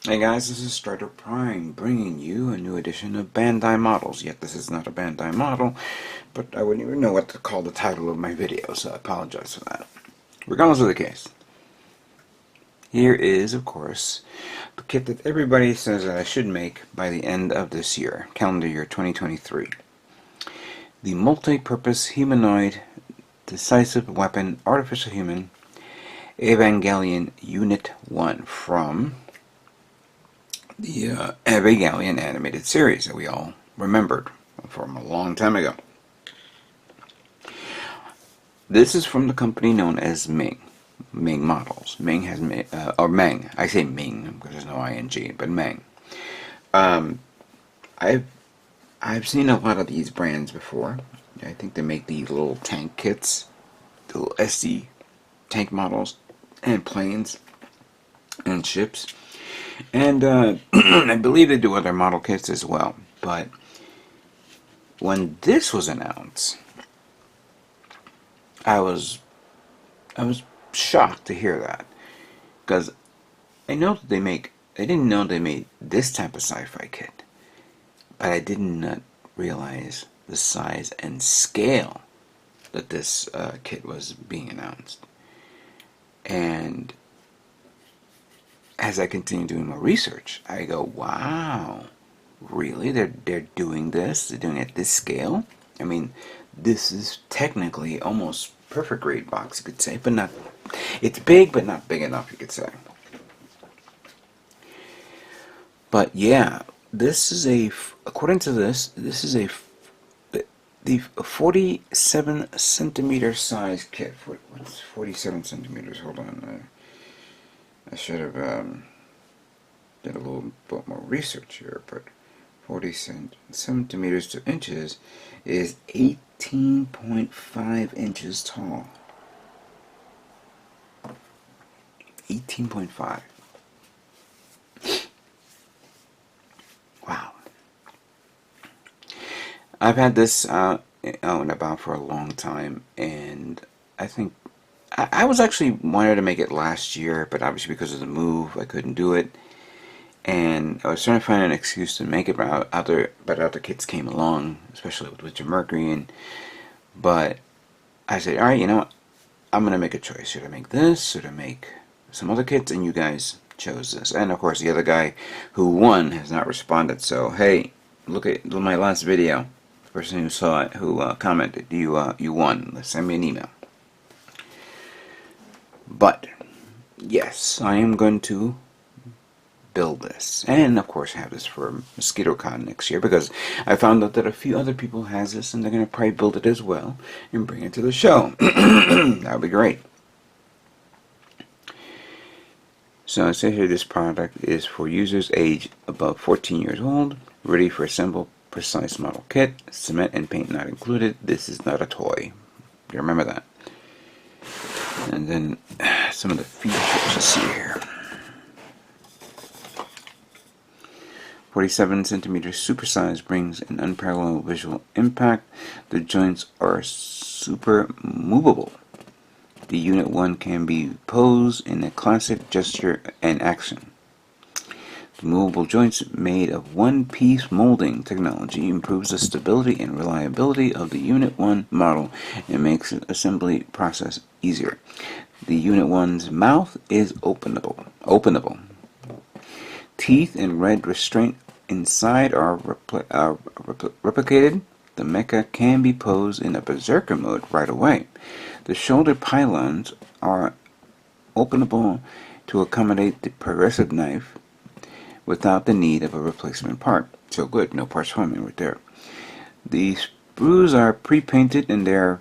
Hey guys, this is Strider Prime bringing you a new edition of Bandai Models. Yet this is not a Bandai model, but I wouldn't even know what to call the title of my video, so I apologize for that. Regardless of the case, here is, of course, the kit that everybody says that I should make by the end of this year, calendar year 2023. The Multipurpose Humanoid Decisive Weapon Artificial Human Evangelion Unit-01 from the Evangelion animated series that we all remembered from a long time ago. This is from the company known as Ming Models. Ming has or Meng. I say Ming because there's no ing, but Meng. I've seen a lot of these brands before. I think they make these little tank kits, the little SD tank models, and planes and ships. And I believe they do other model kits as well. But when this was announced, I was shocked to hear that, because I know that I didn't know they made this type of sci-fi kit, but I did not realize the size and scale that this kit was being announced. And as I continue doing more research, I go, wow, really? They're doing this? They're doing it at this scale? I mean, this is technically almost perfect grade box, you could say, but not. It's big, but not big enough, you could say. But yeah, this is according to this is the 47 centimeter size kit. What's 47 centimeters? Hold on. I should have did a little bit more research here, but 40 centimeters to inches is 18.5 inches tall. 18.5. Wow. I've had this out and about for a long time, and I think I was actually wanted to make it last year, but obviously because of the move, I couldn't do it. And I was trying to find an excuse to make it, but other kits came along, especially with Witcher Mercury. But I said, all right, you know what? I'm gonna make a choice. Should I make this? Should I make some other kits? And you guys chose this. And of course, the other guy who won has not responded. So hey, look at my last video. The person who saw it, who commented, you won. Let's send me an email. But yes, I am going to build this, and of course have this for MosquitoCon next year, because I found out that a few other people has this, and they're going to probably build it as well and bring it to the show. That would be great. So it says here, this product is for users aged above 14 years old, ready for a simple, precise model kit, cement and paint not included. This is not a toy. You remember that. And then some of the features you see here. 47 centimeters supersize brings an unparalleled visual impact. The joints are super movable. The Unit 1 can be posed in a classic gesture and action. The movable joints made of one-piece molding technology improves the stability and reliability of the Unit 1 model and makes the assembly process easier. The Unit 1's mouth is openable. Teeth and red restraint inside are replicated. The mecha can be posed in a berserker mode right away. The shoulder pylons are openable to accommodate the progressive knife without the need of a replacement part. So good, no parts forming right there. The sprues are pre-painted and there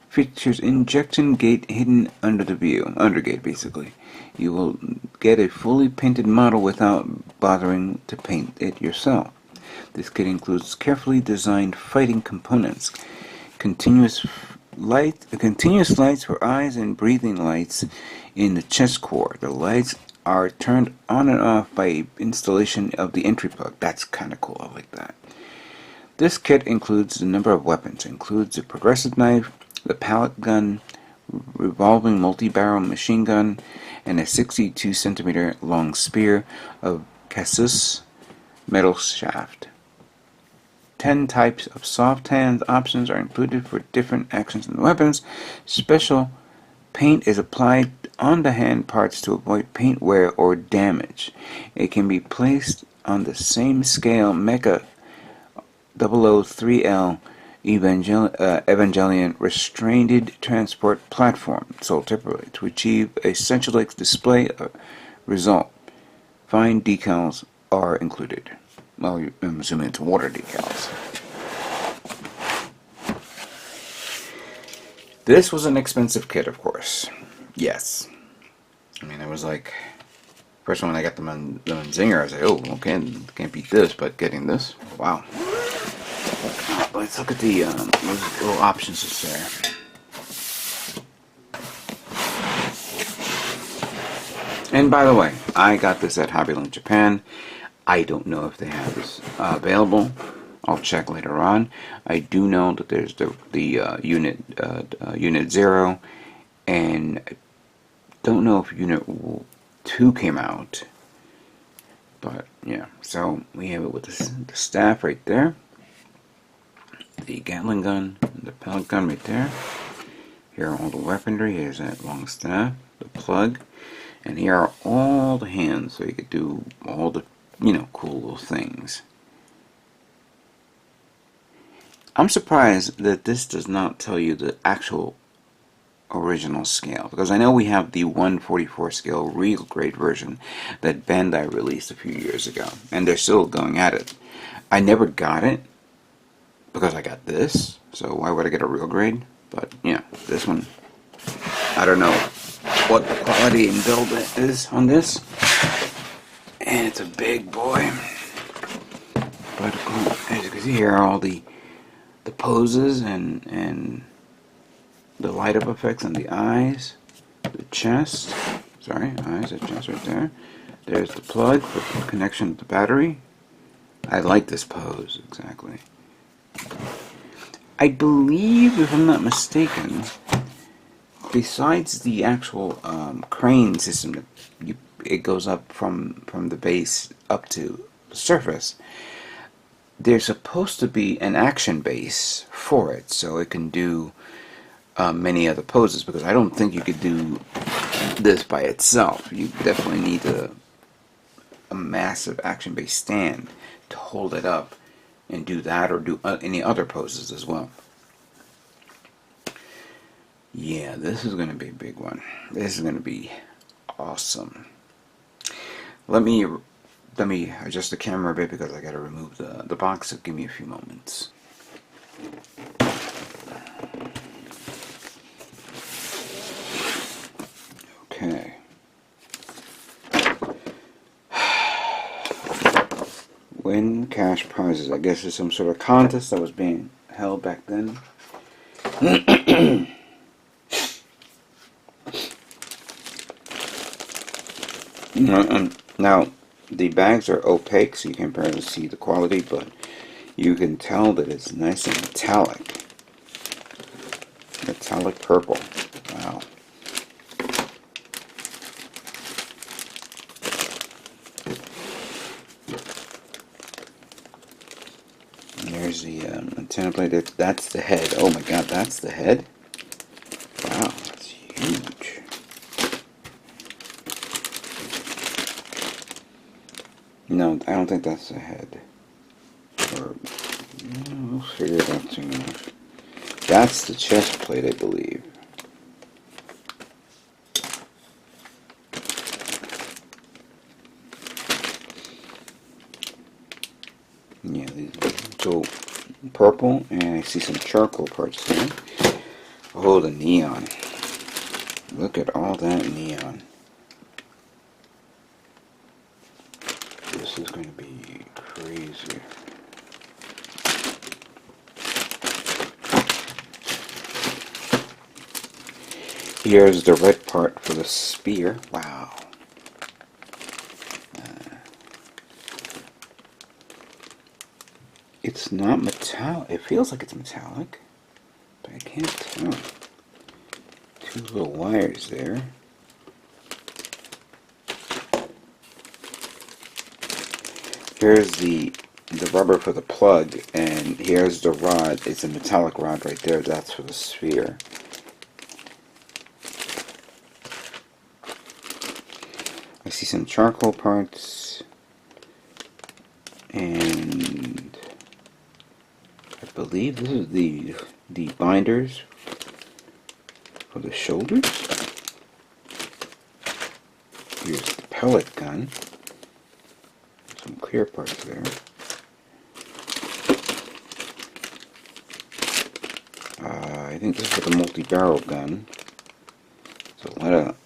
features injection gate hidden under the view, undergate basically. You will get a fully painted model without bothering to paint it yourself. This kit includes carefully designed fighting components, continuous lights for eyes and breathing lights in the chest core. The lights are turned on and off by installation of the entry plug. That's kind of cool, I like that. This kit includes a number of weapons. It includes a progressive knife, the pallet gun, revolving multi-barrel machine gun, and a 62 centimeter long spear of casus metal shaft. 10 types of soft hand options are included for different actions and weapons. Special paint is applied on the hand parts to avoid paint wear or damage. It can be placed on the same scale Mecha 003L Evangelion restrained transport platform sold separately to achieve a central display result. Fine decals are included. Well, I'm assuming it's water decals. This was an expensive kit, of course. Yes. I mean, it was like, first when I got the Zinger, I was like, oh, okay, can't beat this, but getting this, wow. Let's look at the little options that's there. And by the way, I got this at Hobbyland Japan. I don't know if they have this available. I'll check later on. I do know that there's the Unit 0, and I don't know if Unit 2 came out. But yeah, so we have it with the staff right there, the Gatling gun, and the pellet gun right there. Here are all the weaponry. Here's that long staff, the plug, and here are all the hands, so you could do all the cool little things. I'm surprised that this does not tell you the actual original scale, because I know we have the 1/44 scale real grade version that Bandai released a few years ago, and they're still going at it. I never got it because I got this, so why would I get a real grade? But yeah, this one, I don't know what the quality and build is on this, and it's a big boy. But as you can see here, are all the poses and the light up effects on the eyes, the chest. Sorry, eyes and chest right there. There's the plug for the connection to the battery. I like this pose exactly. I believe, if I'm not mistaken, besides the actual crane system, it goes up from the base up to the surface. There's supposed to be an action base for it, so it can do many other poses, because I don't think you could do this by itself. You definitely need a massive action base stand to hold it up and do that, or do any other poses as well. Yeah, this is going to be a big one. This is going to be awesome. Let me adjust the camera a bit, because I got to remove the box, so give me a few moments. Okay. Win cash prizes. I guess it's some sort of contest that was being held back then. Now, the bags are opaque, so you can barely see the quality, but you can tell that it's nice and metallic. Metallic purple. Wow. And there's the antenna plate. That's the head. Oh my god, that's the head? Wow, that's huge. No, I don't think that's the head. Or, we'll figure it out soon enough. That's the chest plate, I believe. Yeah, these are purple, and I see some charcoal parts there. Oh, the neon. Look at all that neon. This is going to be crazy. Here's the red part for the spear. Wow. It's not metallic. It feels like it's metallic, but I can't tell. Two little wires there. Here's the rubber for the plug, and here's the rod. It's a metallic rod right there. That's for the sphere. I see some charcoal parts, and I believe this is the binders for the shoulders. Here's the pellet gun. Some clear parts there. I think this is for the multi-barrel gun. So a lot of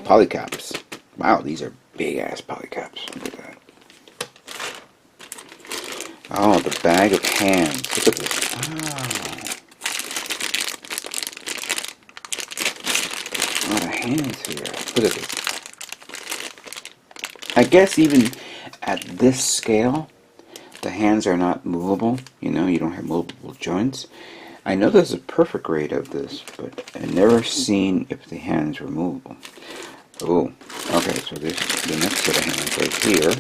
polycaps. Wow, these are big ass polycaps. Look at that. Oh, the bag of hands. Look at this. Wow. A lot of hands here. Look at this. I guess even at this scale, the hands are not movable. You know, you don't have movable joints. I know there's a perfect grade of this, but I've never seen if the hands were movable. Oh, okay, so there's the next set of hands right here.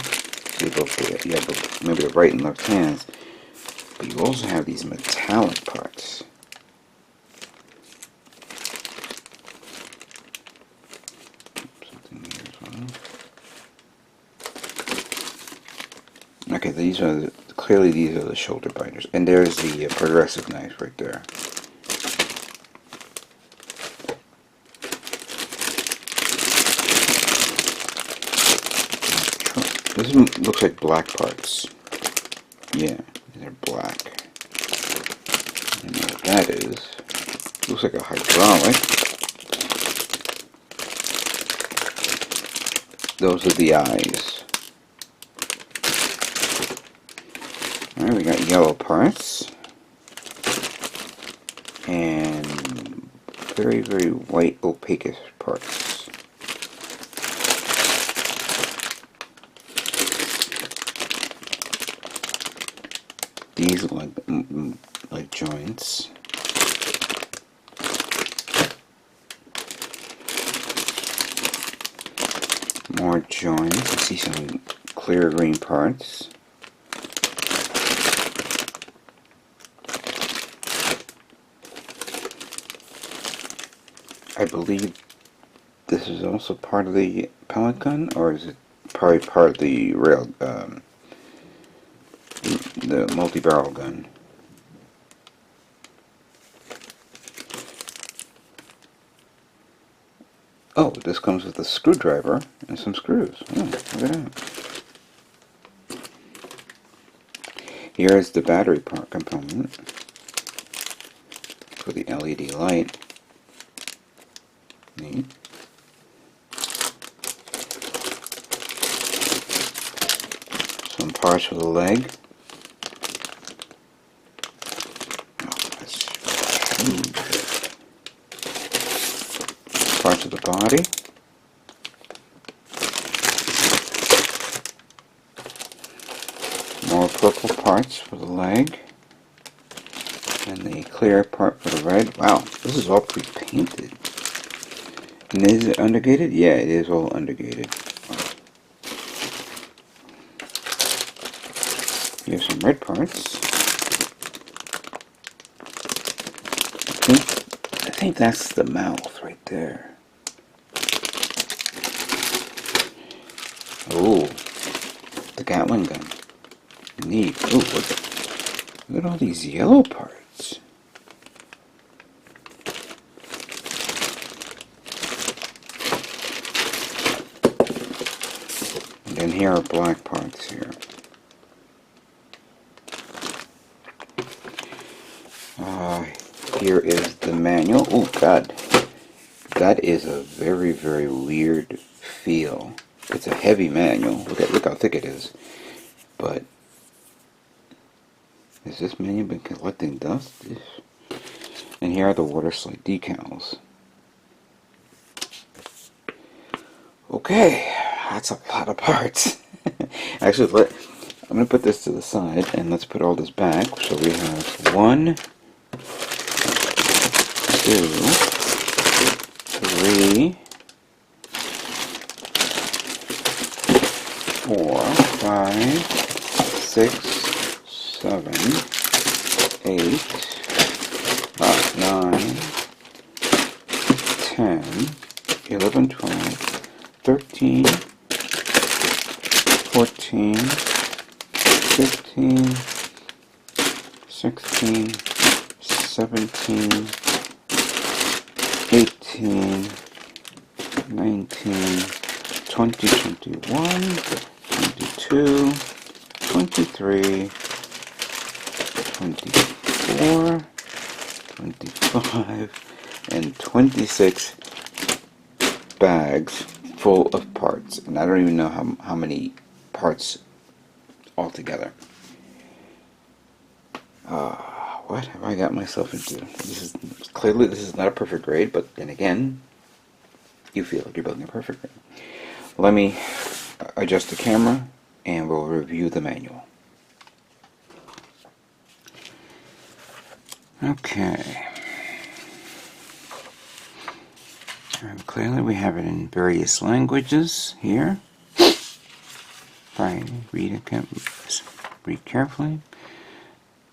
So you have maybe the right and left hands. But you also have these metallic parts. Something here as well. Okay, clearly these are the shoulder binders. And there's the progressive knife right there. This looks like black parts. Yeah, they're black. I don't know what that is. Looks like a hydraulic. Those are the eyes. Alright, we got yellow parts. And very, very white opaque parts. These look like joints. More joints. I see some clear green parts. I believe this is also part of the pellet gun, or is it probably part of the the multi-barrel gun? Oh, this comes with a screwdriver and some screws. Oh, look at that. Here is the battery part component for the LED light. Neat. Some parts for the leg. Parts of the body. More purple parts for the leg. And the clear part for the red. Wow, this is all pre-painted. And is it undergated? Yeah, it is all undergated. Wow. Here's some red parts. I think that's the mouth right there. Oh, the Gatling gun. Neat. Oh, look at all these yellow parts. And then here are black parts here. Here is the manual. Oh God, that is a very, very weird feel. It's a heavy manual. Look how thick it is. But has this manual been collecting dust? And here are the water slide decals. Okay, that's a lot of parts. Actually, I'm going to put this to the side and let's put all this back. So we have 1, 2, 3, 4, 5, 6, 7, 8, 9, 10, 11, 12, 13, 14, 15, 16, 17, 18, 19, 20, 21, 22, 23, 24, 25, and 26 bags full of parts. And I don't even know how many parts altogether. What have I got myself into? This is not a perfect grade, but then again, you feel like you're building a perfect grade. Let me adjust the camera and we'll review the manual. Okay. And clearly we have it in various languages here. Try and read carefully.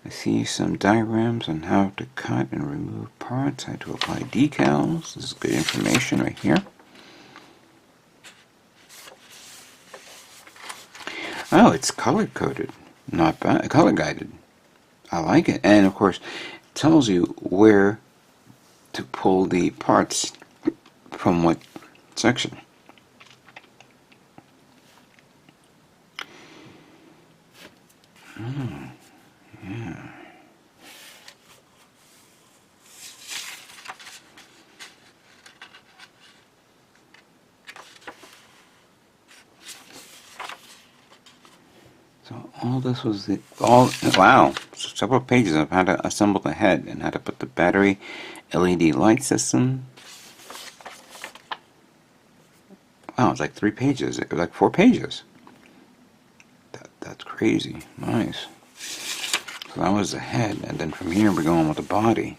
I see some diagrams on how to cut and remove parts, how to apply decals. This is good information right here. Oh, it's color-coded. Not bad. Color-guided. I like it. And, of course, it tells you where to pull the parts from what section. Yeah. So all this was wow, several pages of how to assemble the head and how to put the battery, LED light system. Wow, it's like 3 pages. It was like 4 pages. That's crazy. Nice. So that was the head, and then from here we're going with the body.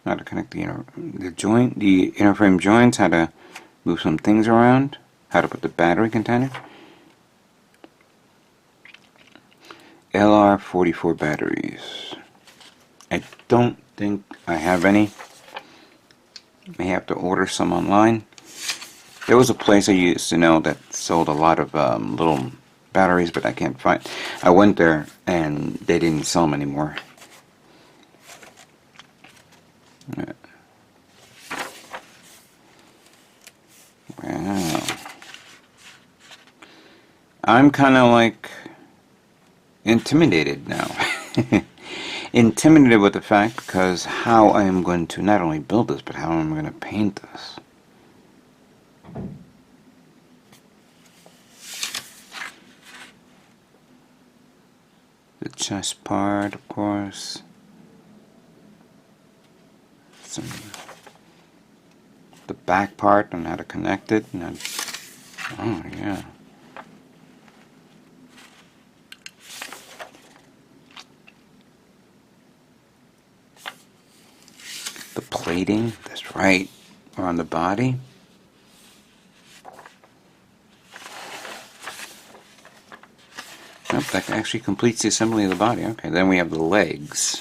How to connect the inner frame joints, how to move some things around, how to put the battery container. LR44 batteries. I don't think I have any. May have to order some online. There was a place I used to know that sold a lot of little batteries, but I can't find. I went there and they didn't sell them anymore. Yeah. Wow. I'm kind of like intimidated now. Intimidated with the fact because how I am going to not only build this, but how I'm going to paint this. The chest part, of course. The back part and how to connect it. Oh, yeah. The plating, that's right, on the body. Nope, that actually completes the assembly of the body. Okay, then we have the legs.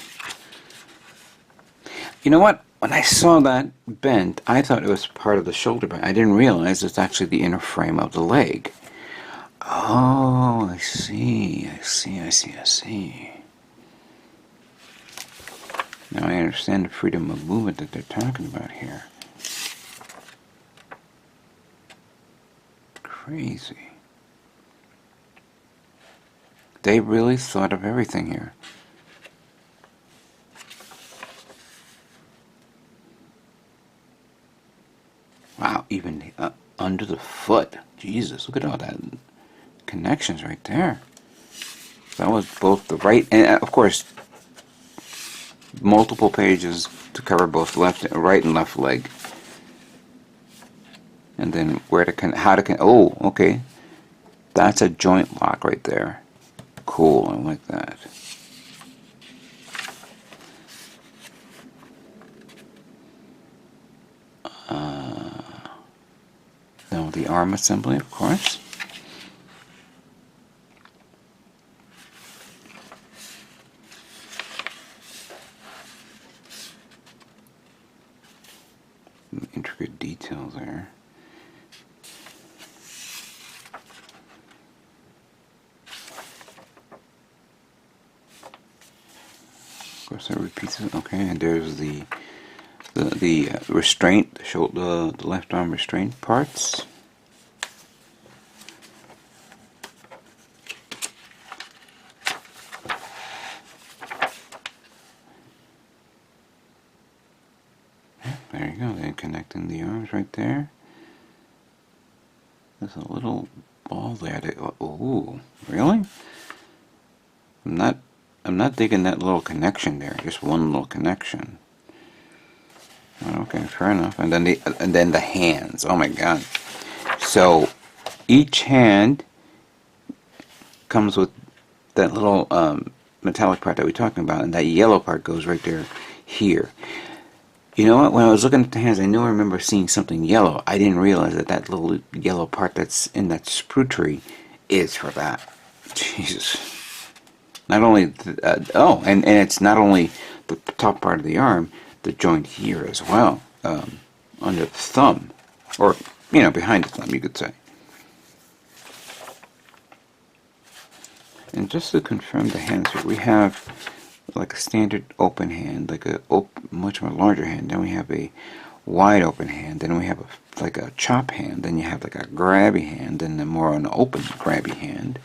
You know what? When I saw that bent, I thought it was part of the shoulder band. I didn't realize it's actually the inner frame of the leg. Oh, I see. Now I understand the freedom of movement that they're talking about here. Crazy. They really thought of everything here. Wow, even under the foot. Jesus, look at all that connections right there. That was both the right and, of course, multiple pages to cover both right and left leg. And then oh, okay. That's a joint lock right there. Cool, I like that. the arm assembly, of course. Intricate details there. Of course, that repeats it. Okay, and there's the restraint, the shoulder, the left arm restraint parts. There you go, then connecting the arms right there. There's a little ball there. Ooh, really? I'm not digging that little connection there. Just one little connection. Okay, fair enough. And then the hands. Oh my God. So each hand comes with that little metallic part that we're talking about, and that yellow part goes right there here. You know what? When I was looking at the hands, I knew I remember seeing something yellow. I didn't realize that that little yellow part that's in that sprue tree is for that. Jesus. Not only, and it's not only the top part of the arm, the joint here as well, under the thumb, or, you know, behind the thumb, you could say. And just to confirm the hands here, we have like a standard open hand, like a much more larger hand. Then we have a wide open hand. Then we have like a chop hand. Then you have like a grabby hand. Then more an open grabby hand.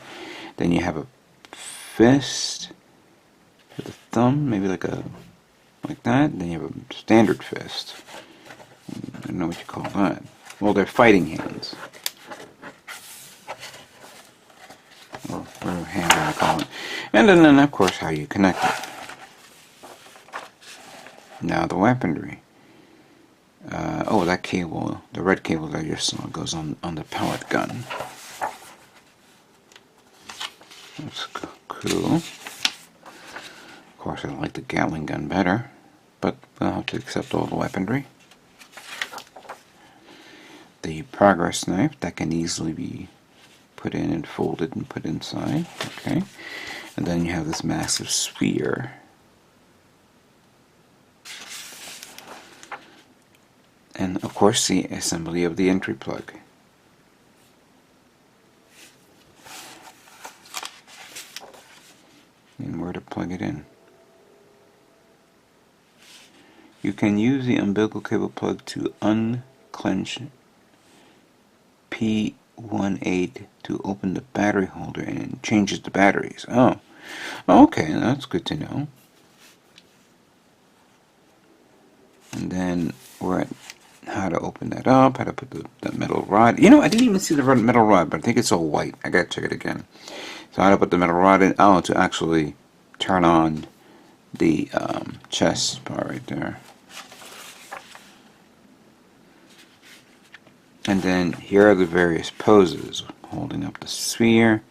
Then you have a fist with a thumb, maybe like that. Then you have a standard fist. I don't know what you call that. Well, they're fighting hands. Or whatever hand I call it. And then, of course, how you connect it. Now the weaponry. That cable, the red cable that I just saw, goes on the pellet gun. That's cool. Of course, I like the Gatling gun better, but I'll have to accept all the weaponry. The progress knife that can easily be put in and folded and put inside. Okay, and then you have this massive sphere. And of course the assembly of the entry plug. And where to plug it in. You can use the umbilical cable plug to unclench P18 to open the battery holder, and it changes the batteries. Oh, okay, that's good to know. And then we're at how to open that up, how to put the metal rod. You know, I didn't even see the metal rod, but I think it's all white. I gotta check it again. So how to put the metal rod in, to actually turn on the chest part right there. And then here are the various poses. Holding up the sphere,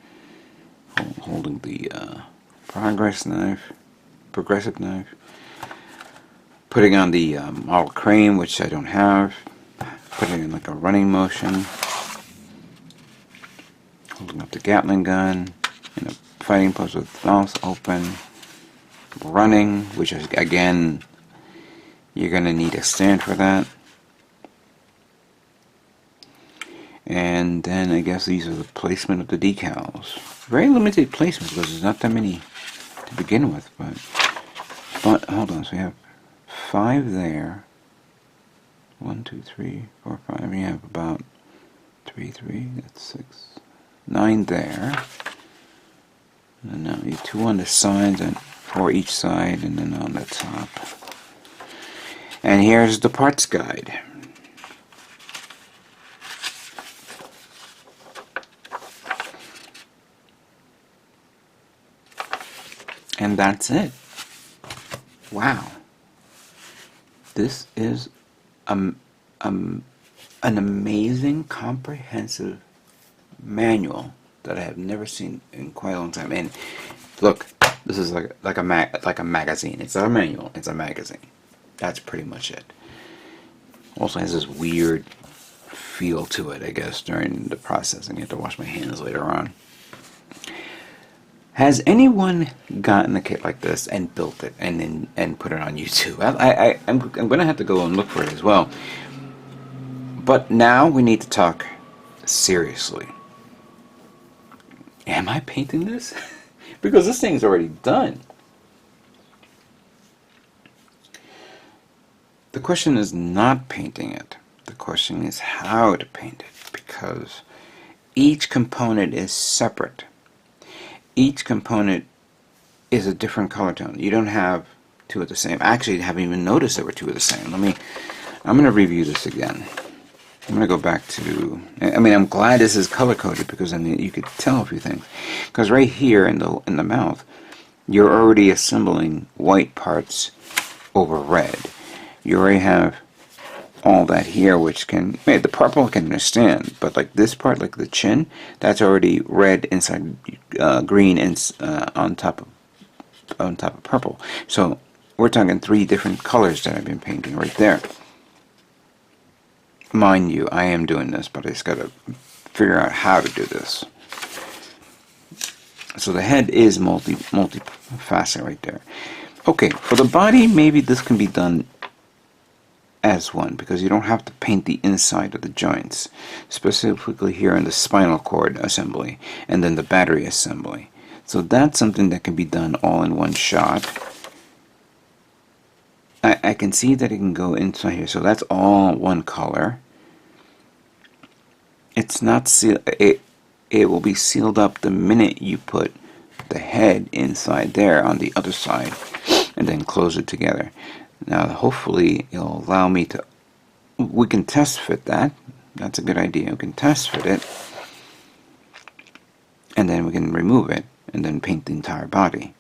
holding the progressive knife, putting on the model crane, which I don't have, putting in like a running motion, holding up the Gatling gun, in a fighting pose with mouth open, running, which is, again, you're going to need a stand for that. And then I guess these are the placement of the decals. Very limited placement because there's not that many to begin with, but hold on, so we have 5 there. 1, 2, 3, 4, 5. We have about 3, that's 6, 9 there. And now you 2 on the sides and 4 each side, and then on the top. And here's the parts guide. And that's it. Wow. This is an amazing, comprehensive manual that I have never seen in quite a long time. And look, this is like a magazine. It's not a manual. It's a magazine. That's pretty much it. Also has this weird feel to it, I guess, during the processing. I have to wash my hands later on. Has anyone gotten a kit like this and built it and put it on YouTube? I'm going to have to go and look for it as well. But now we need to talk seriously. Am I painting this? Because this thing's already done. The question is not painting it. The question is how to paint it, because each component is separate. Each component is a different color tone. You don't have two of the same. Actually, I haven't even noticed there were two of the same. I'm going to review this again. I'm going to go back to, I'm glad this is color coded, because then you could tell a few things. Because right here in the mouth, you're already assembling white parts over red. You already have all that here, which the purple I can understand, but like this part, like the chin, that's already red inside, green on top of purple. So we're talking 3 different colors that I've been painting right there. Mind you, I am doing this, but I just gotta figure out how to do this. So the head is multi-facet right there. Okay, for the body, maybe this can be done as one, because you don't have to paint the inside of the joints, specifically here in the spinal cord assembly and then the battery assembly. So that's something that can be done all in one shot. I can see that it can go inside here, so that's all one color. It's not sealed. It will be sealed up the minute you put the head inside there on the other side and then close it together. Now hopefully it'll allow me to, we can test fit that. That's a good idea. We can test fit it, and then we can remove it and then paint the entire body.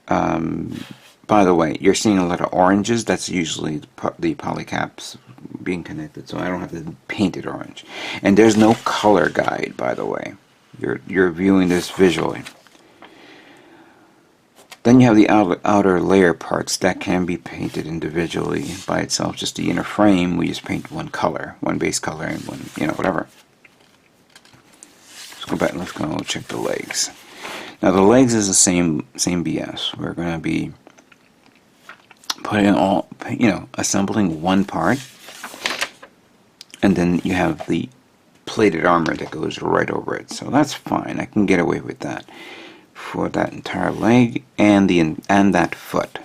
By the way, you're seeing a lot of oranges. That's usually the polycaps being connected, so I don't have to paint it orange. And there's no color guide, by the way. You're viewing this visually. Then you have the outer layer parts that can be painted individually by itself. Just the inner frame, we just paint one color, one base color, and one, whatever. Let's go back and let's go check the legs. Now the legs is the same BS. We're going to be putting all, assembling one part, and then you have the plated armor that goes right over it. So that's fine. I can get away with that for that entire leg and that foot.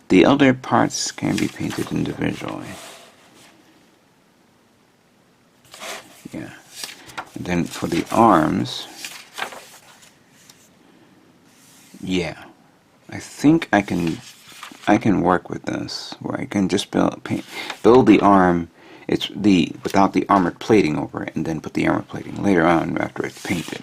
The other parts can be painted individually. Yeah. And then for the arms, yeah, I think I can work with this, where I can just build the arm. It's without the armored plating over it, and then put the armored plating later on after it's painted.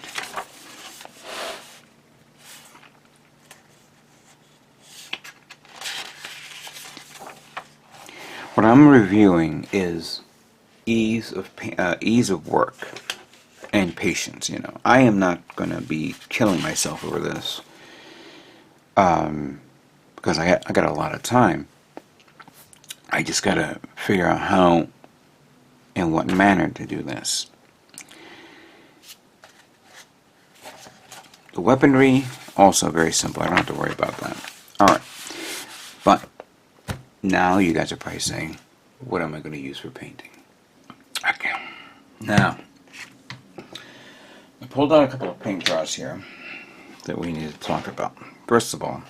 What I'm reviewing is ease of work and patience. I am not going to be killing myself over this, because I got a lot of time. I just got to figure out how and what manner to do this. The weaponry, also very simple. I don't have to worry about that. Alright. But now you guys are probably saying, what am I going to use for painting? Okay. Now, I pulled out a couple of paint draws here that we need to talk about. First of all,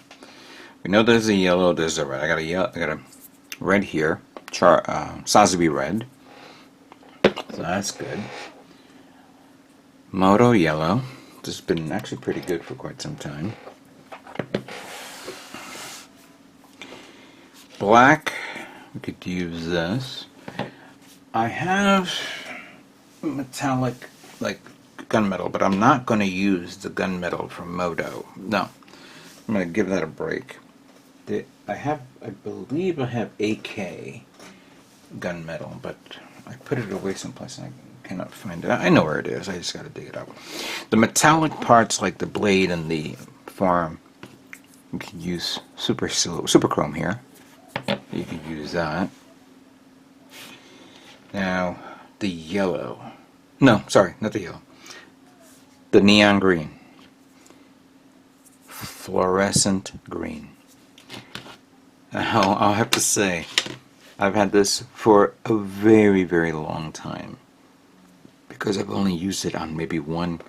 we know there's a yellow, there's a red. I got a red here, Sazabi red. So that's good. Moto yellow. This has been actually pretty good for quite some time. Black, we could use this. I have metallic, like gunmetal, but I'm not going to use the gunmetal from Moto. No, I'm going to give that a break. I believe I have AK gunmetal, but I put it away someplace and I cannot find it. I know where it is. I just got to dig it up. The metallic parts, like the blade and the farm, you can use super chrome here. You can use that. Now, the yellow. No, sorry, not the yellow. The neon green. Fluorescent green. I'll have to say, I've had this for a very, very long time. Because I've only used it on maybe one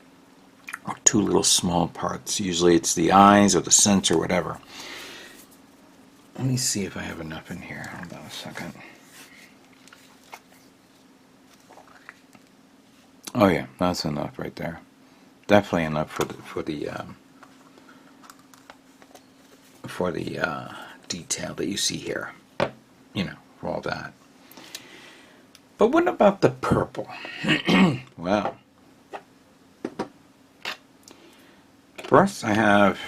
or two little small parts. Usually it's the eyes or the sensor or whatever. Let me see if I have enough in here. Hold on a second. Oh yeah, that's enough right there. Definitely enough for the detail that you see here. You know, for all that. But what about the purple? Well, first I have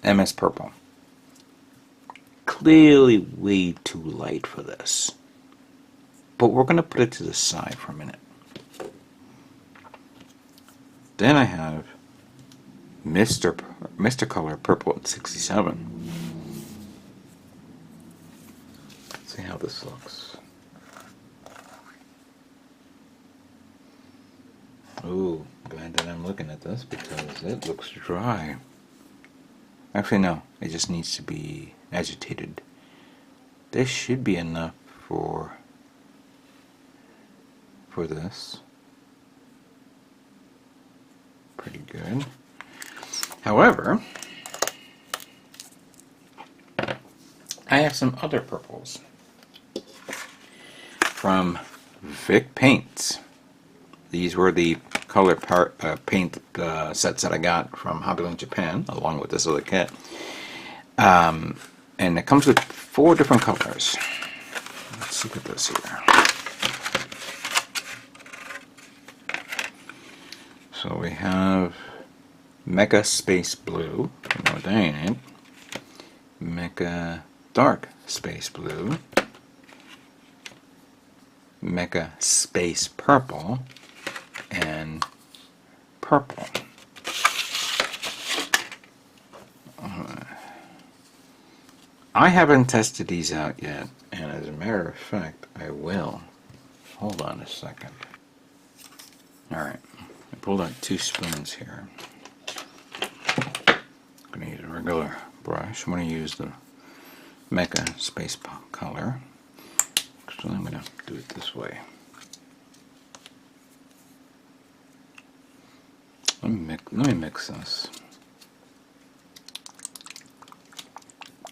MS Purple. Clearly way too light for this. But we're going to put it to the side for a minute. Then I have Mr. Color Purple at 67. Let's see how this looks. Ooh, glad that I'm looking at this because it looks dry. Actually, no, it just needs to be agitated. This should be enough for this. Pretty good. However, I have some other purples from Vic Paints. These were the color paint sets that I got from Hobbyland Japan, along with this other kit. And it comes with 4 different colors. Let's look at this here. So we have Mecha Space Blue. No, that ain't it. Mecha Dark Space Blue. Mecha Space Purple. And Purple. I haven't tested these out yet, and as a matter of fact, I will. Hold on a second. Alright, I pulled out 2 spoons here. I'm going to use a regular brush. I'm going to use the Mecha Space Color. So I'm going to do it this way. Let me mix this.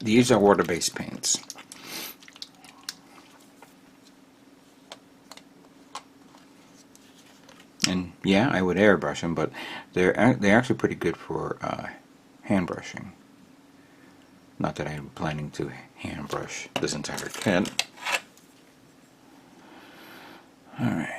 These are water-based paints. And yeah, I would airbrush them, but they're actually pretty good for hand brushing. Not that I'm planning to hand brush this entire kit. Alright.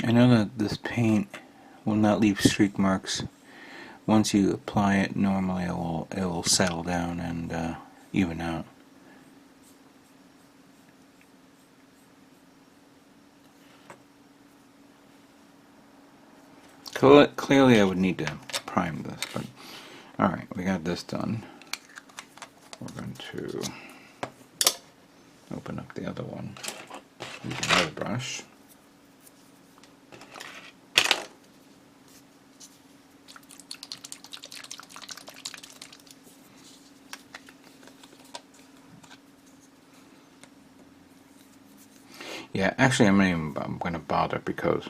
I know that this paint will not leave streak marks. Once you apply it, normally it will settle down and even out. Clearly I would need to prime this, but alright, we got this done. We're going to open up the other one. Use another brush. Yeah, actually I'm going to bother because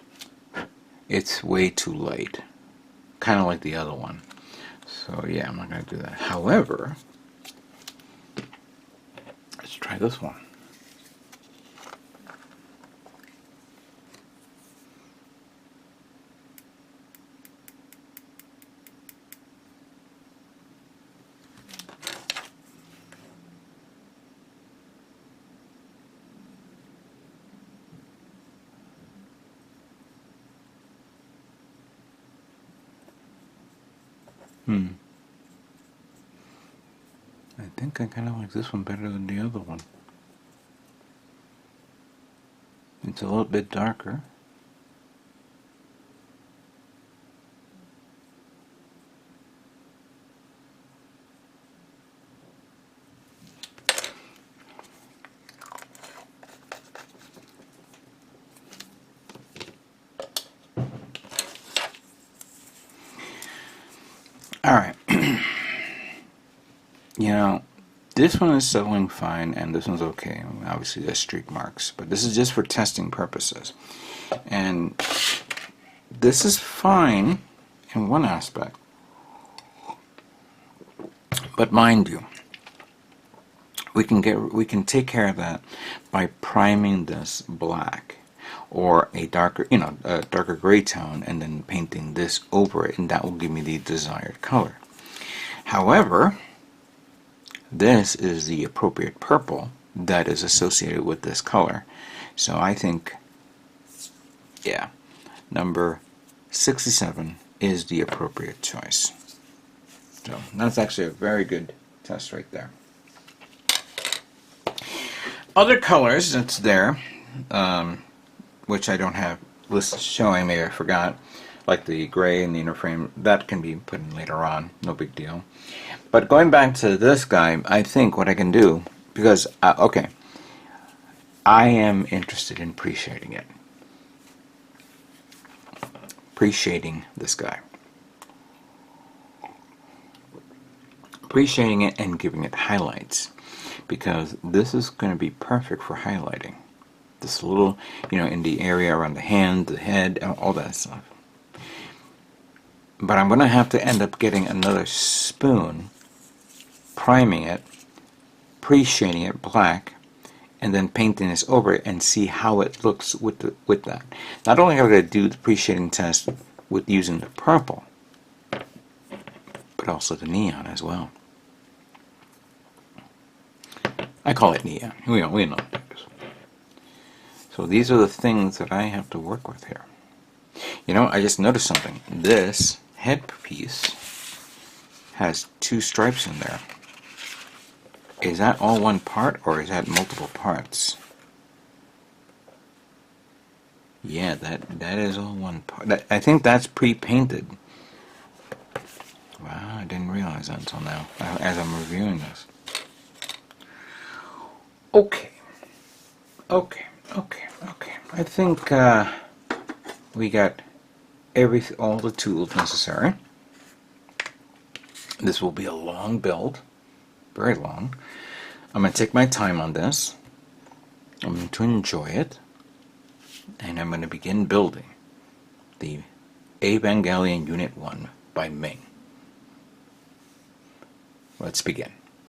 it's way too light. Kind of like the other one. So yeah, I'm not going to do that. However, let's try this one. I think I kind of like this one better than the other one. It's a little bit darker. Alright. You know, this one is selling fine and this one's okay. Obviously there's streak marks, but this is just for testing purposes. And this is fine in one aspect. But mind you, we can take care of that by priming this black or a darker, a darker gray tone, and then painting this over it, and that will give me the desired color. However, this is the appropriate purple that is associated with this color. So I think, yeah, number 67 is the appropriate choice. So that's actually a very good test right there. Other colors that's there, which I don't have lists showing, maybe I forgot, like the gray and the inner frame, that can be put in later on, no big deal. But going back to this guy, I think what I can do, because, okay, I am interested in pre-shading it. Pre-shading this guy. Pre-shading it and giving it highlights, because this is going to be perfect for highlighting. This little, in the area around the hand, the head, all that stuff. But I'm going to have to end up getting another spoon, priming it, pre-shading it black, and then painting this over it and see how it looks with that. Not only am I going to do the pre-shading test with using the purple, but also the neon as well. I call it neon. We know what it is. So these are the things that I have to work with here. I just noticed something. This headpiece has 2 stripes in there. Is that all one part, or is that multiple parts? Yeah, that is all one part. I think that's pre-painted. Wow, I didn't realize that until now, as I'm reviewing this. Okay. I think we got all the tools necessary. This will be a long build, very long. I'm going to take my time on this. I'm going to enjoy it, and I'm going to begin building the Evangelion Unit-01 by Ming. Let's begin.